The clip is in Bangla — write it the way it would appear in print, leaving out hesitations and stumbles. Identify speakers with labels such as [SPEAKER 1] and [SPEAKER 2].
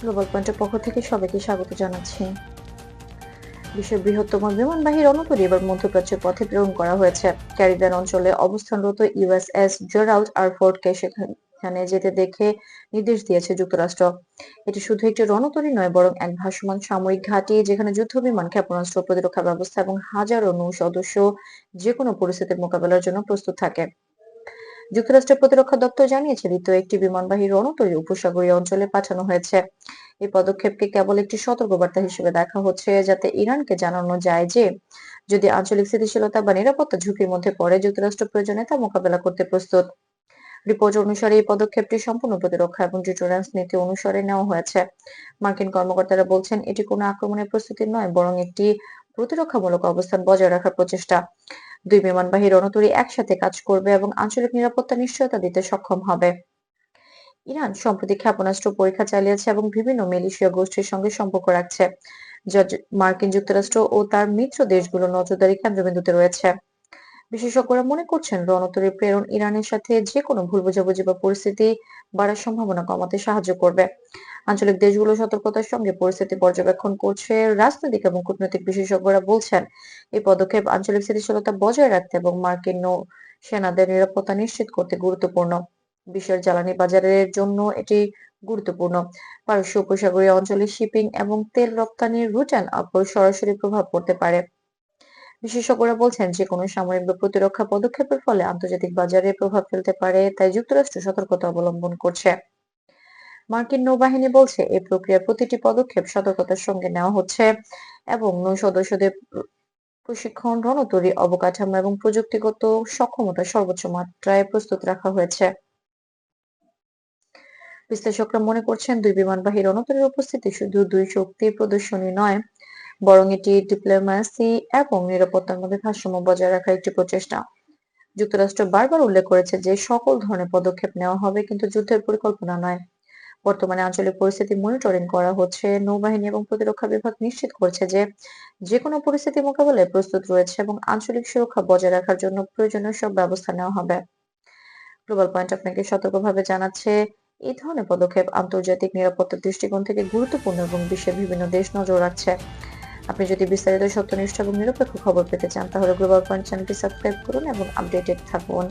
[SPEAKER 1] গ্লোবাল পয়েন্টের পক্ষ থেকে সবাইকে স্বাগত জানাচ্ছি। বিশ্বের বৃহত্তম বিমানবাহী রণতরী এবার মধ্যপ্রাচ্যের পথে প্রেরণ করা হয়েছে। ক্যারিবিয়ান অঞ্চলে অবস্থানরত ইউএসএস জেরাল্ড আর ফোর্ডকে সেখানে যেতে দেখে নির্দেশ দিয়েছে যুক্তরাষ্ট্র। এটি শুধু একটি রণতরী নয়, বরং এক ভাসমান সামরিক ঘাঁটি, যেখানে যুদ্ধবিমান, ক্ষেপণাস্ত্র, প্রতিরক্ষা ব্যবস্থা এবং হাজারো নৌ সদস্য যেকোনো পরিস্থিতির মোকাবেলার জন্য প্রস্তুত থাকে। যুক্তরাষ্ট্রের প্রতিরক্ষা দপ্তর জানিয়েছে, দ্বিতীয় একটি বিমানবাহী রণতরী উপসাগরীয় অঞ্চলে পাঠানো হয়েছে। এই পদক্ষেপকে কেবল একটি সতর্কবার্তা হিসেবে দেখা হচ্ছে, যাতে ইরানকে জানানো যায় যে যদি আঞ্চলিক স্থিতিশীলতা বা নিরাপত্তা ঝুঁকির মধ্যে পড়ে, যুক্তরাষ্ট্র প্রয়োজনে তা মোকাবেলা করতে প্রস্তুত। রিপোর্ট অনুসারে এই পদক্ষেপটি সম্পূর্ণ প্রতিরক্ষা এবং ডিটারেন্স নীতি অনুসারে নেওয়া হয়েছে। মার্কিন কর্মকর্তারা বলছেন, এটি কোনো আক্রমণের প্রস্তুতি নয়, বরং একটি প্রতিরক্ষামূলক অবস্থান বজায় রাখার প্রচেষ্টা। দুই বিমানবাহী রণতরী একসাথে কাজ করবে এবং আঞ্চলিক নিরাপত্তা নিশ্চয়তা দিতে সক্ষম হবে। ইরান সম্প্রতি ক্ষেপণাস্ত্র পরীক্ষা চালিয়েছে এবং বিভিন্ন মিলিশীয় গোষ্ঠীর সঙ্গে সম্পর্ক রাখছে, যা মার্কিন যুক্তরাষ্ট্র ও তার মিত্র দেশগুলোর নজরদারি কেন্দ্রবিন্দুতে রয়েছে। বিশেষজ্ঞরা মনে করছেন, রণতরী প্রেরণ ইরানের সাথে যে কোনো ভুল বোঝাবুঝি বা পরিস্থিতি বাড়ার সম্ভাবনা কমাতে সাহায্য করবে। আঞ্চলিক দেশগুলো সতর্কতার সঙ্গে পরিস্থিতি পর্যবেক্ষণ করছে। রাজনৈতিক এবং কূটনৈতিক বিশেষজ্ঞরা বলছেন, এই পদক্ষেপ আঞ্চলিক স্থিতিশীলতা বজায় রাখতে এবং মার্কিন নৌ সেনাদের নিরাপত্তা নিশ্চিত করতে গুরুত্বপূর্ণ। বিশ্বের জ্বালানি বাজারের জন্য এটি গুরুত্বপূর্ণ। পারস্য উপসাগরীয় অঞ্চলে শিপিং এবং তেল রপ্তানির রুট উপর সরাসরি প্রভাব পড়তে পারে। বিশেষজ্ঞরা বলছেন, যে কোনো সামরিক বা প্রতিরক্ষা পদক্ষেপের ফলে আন্তর্জাতিক বাজারে প্রভাব ফেলতে পারে, তাই যুক্তরাষ্ট্র সতর্কতা অবলম্বন করছে। মার্কিন নৌবাহিনী বলছে, এই প্রক্রিয়ার প্রতিটি পদক্ষেপ সতর্কতার সঙ্গে নেওয়া হচ্ছে এবং নৌ সদস্যদের প্রশিক্ষণ, রণতরী অবকাঠামো এবং প্রযুক্তিগত সক্ষমতা সর্বোচ্চ মাত্রায় প্রস্তুত রাখা হয়েছে। বিশ্লেষকরা মনে করছেন, দুই বিমানবাহী রণতরীর উপস্থিতি শুধু দুই শক্তির প্রদর্শনী নয়, বরং এটি ডিপ্লোম্যাসি এবং নিরাপত্তার মধ্যে ভারসাম্য বজায় রাখার একটি প্রচেষ্টা। যুক্তরাষ্ট্র বারবার উল্লেখ করেছে যে সকল ধরনের পদক্ষেপ নেওয়া হবে, কিন্তু যুদ্ধের পরিকল্পনা নয়। বর্তমানে আঞ্চলিক পরিস্থিতি মনিটরিং করা হচ্ছে। নৌবাহিনী এবং প্রতিরক্ষা বিভাগ নিশ্চিত করছে যে যেকোনো পরিস্থিতি মোকাবেলায় প্রস্তুত রয়েছে এবং আঞ্চলিক সুরক্ষা বজায় রাখার জন্য প্রয়োজনীয় সব ব্যবস্থা নেওয়া হবে। গ্লোবাল পয়েন্ট আপনাকে সতর্কভাবে জানাচ্ছে, এই ধরনের পদক্ষেপ আন্তর্জাতিক নিরাপত্তার দৃষ্টিকোণ থেকে গুরুত্বপূর্ণ এবং বিশ্বের বিভিন্ন দেশ নজর রাখছে। আপনি যদি বিস্তারিত, সত্যনিষ্ঠ এবং নিরপেক্ষ খবর পেতে চান, তাহলে গ্লোবাল পয়েন্ট চ্যানেলটি সাবস্ক্রাইব করুন এবং আপডেটেড থাকুন।